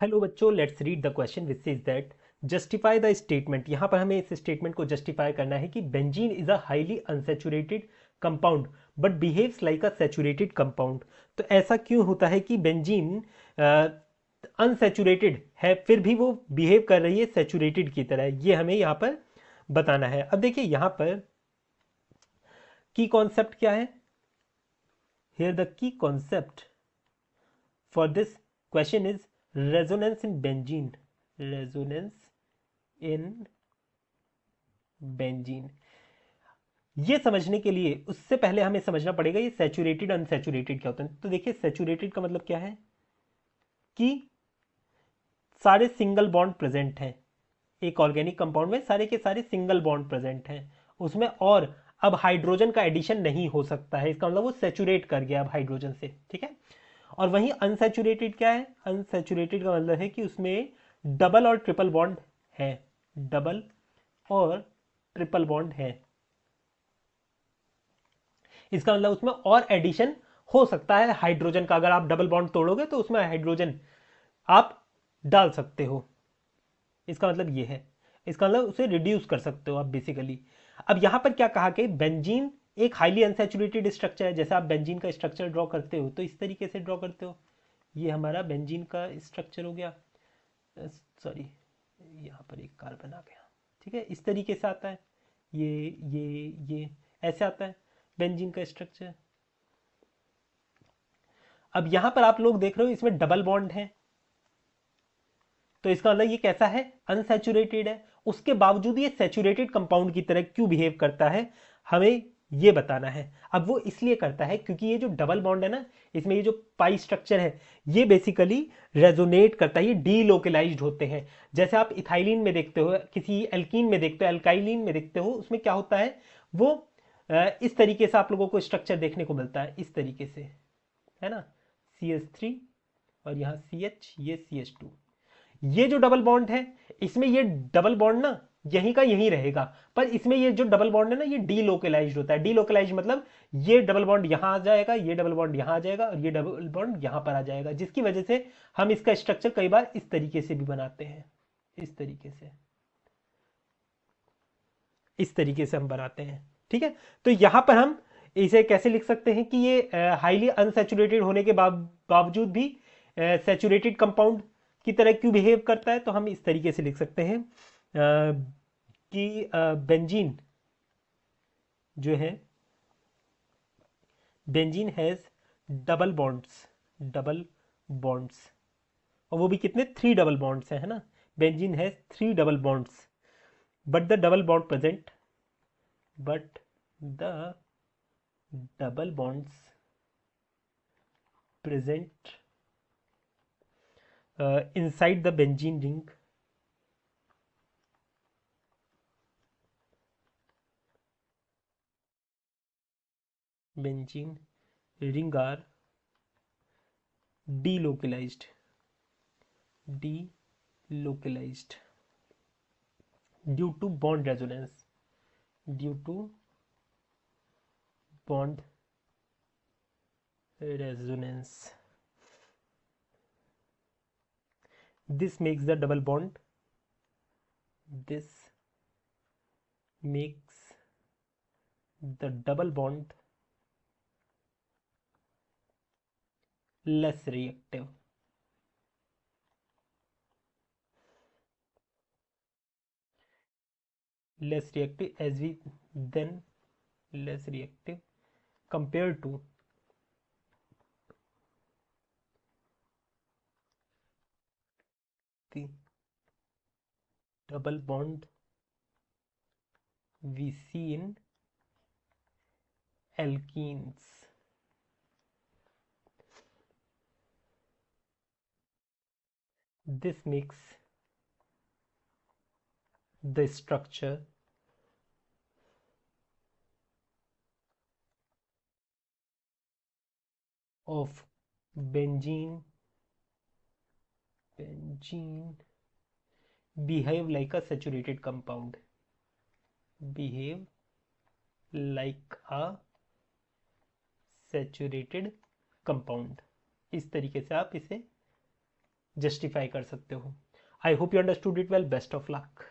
Hello बच्चों, let's read the question which is that justify the statement. यहां पर हमें इस स्टेटमेंट को जस्टिफाई करना है कि benzene is a highly unsaturated compound but behaves like a saturated compound. तो ऐसा क्यों होता है कि बेंजीन अनसैचुरेटेड है फिर भी वो बिहेव कर रही है सैचुरेटेड की तरह, ये हमें यहाँ पर बताना है। अब देखिए यहाँ पर की कॉन्सेप्ट क्या है। Here the key concept for this question is resonance in benzene. Resonance in benzene। ये समझने के लिए उससे पहले हमें समझना पड़ेगा ये सैचुरेटेड अनसैचुरेटेड क्या होता है। तो देखिए सैचुरेटेड का मतलब क्या है कि सारे सिंगल बॉन्ड प्रेजेंट हैं एक ऑर्गेनिक कंपाउंड में, सारे के सारे सिंगल बॉन्ड प्रेजेंट हैं उसमें, और अब हाइड्रोजन का एडिशन नहीं हो सकता है। इसका मतलब वो सैचुरेट कर गया अब हाइड्रोजन से, ठीक है। और वहीं अनसैचुरेटेड क्या है, अनसैचुरेटेड का मतलब है कि उसमें डबल और ट्रिपल बॉन्ड है, डबल और ट्रिपल बॉन्ड है। इसका मतलब उसमें और एडिशन हो सकता है हाइड्रोजन का। अगर आप डबल बॉन्ड तोड़ोगे तो उसमें हाइड्रोजन आप डाल सकते हो, इसका मतलब ये है। इसका मतलब उसे रिड्यूस कर सकते हो आप बेसिकली। अब यहां पर क्या कहा कि बेंजीन एक हाईली अनसैचुरेटेड स्ट्रक्चर है। जैसे आप बेंजीन का स्ट्रक्चर ड्रॉ करते हो तो इस तरीके से ड्रॉ करते हो। ये हमारा बेंजीन का स्ट्रक्चर हो गया, सॉरी यहाँ पर एक कार्बन आ गया, ठीक है। इस तरीके से आता है, ये ये ये ऐसे आता है बेंजीन का स्ट्रक्चर। अब यहां पर आप लोग देख रहे हो इसमें डबल बॉन्ड है, तो इसका मतलब ये कैसा है, अनसैचुरेटेड है। उसके बावजूद ये सैचुरेटेड कंपाउंड की तरह क्यों बिहेव करता है, हमें ये बताना है। अब वो इसलिए करता है क्योंकि ये जो डबल बॉन्ड है ना, इसमें ये जो पाई स्ट्रक्चर है ये बेसिकली रेजोनेट करता है, ये डीलोकलाइज्ड होते हैं। जैसे आप इथाइलिन में देखते हो, किसी एल्कीन में देखते हो, एल्काइलिन में देखते हो, उसमें क्या होता है वो इस तरीके से आप लोगों को स्ट्रक्चर देखने को मिलता है, इस तरीके से, है ना। CH3 और यहाँ CH, ये CH2। ये जो डबल बॉन्ड है इसमें ये डबल बॉन्ड ना यहीं का यहीं रहेगा, पर इसमें ये जो डबल बॉन्ड है ना ये डीलोकलाइज्ड होता है। डीलोकलाइज्ड मतलब ये डबल बॉन्ड यहां आ जाएगा, ये डबल बॉन्ड यहां आ जाएगा और ये डबल बॉन्ड यहां पर आ जाएगा, जिसकी वजह से हम इसका स्ट्रक्चर कई बार इस तरीके से भी बनाते हैं, इस तरीके से, इस तरीके से हम बनाते हैं, ठीक है। तो यहां पर हम इसे कैसे लिख सकते हैं कि ये हाईली अनसैचुरेटेड होने के बावजूद भी सैचुरेटेड कंपाउंड की तरह क्यों बिहेव करता है। तो हम इस तरीके से लिख सकते हैं कि बेंजीन जो है, benzene has double bonds, double bonds, और वो भी कितने, 3 डबल बॉन्ड्स हैं, है ना। Benzene has 3 double bonds but the double bond present, but the double bonds present inside the benzene ring benzene ring are delocalized, delocalized due to bond resonance, due to bond resonance. This makes the double bond, this makes the double bond less reactive, less reactive as we then less reactive compared to the double bond we see in alkenes. This makes the structure of benzene behave like a saturated compound, behave like a saturated compound। इस तरीके से आप इसे justify कर सकते हो। I hope you understood it well. Best of luck.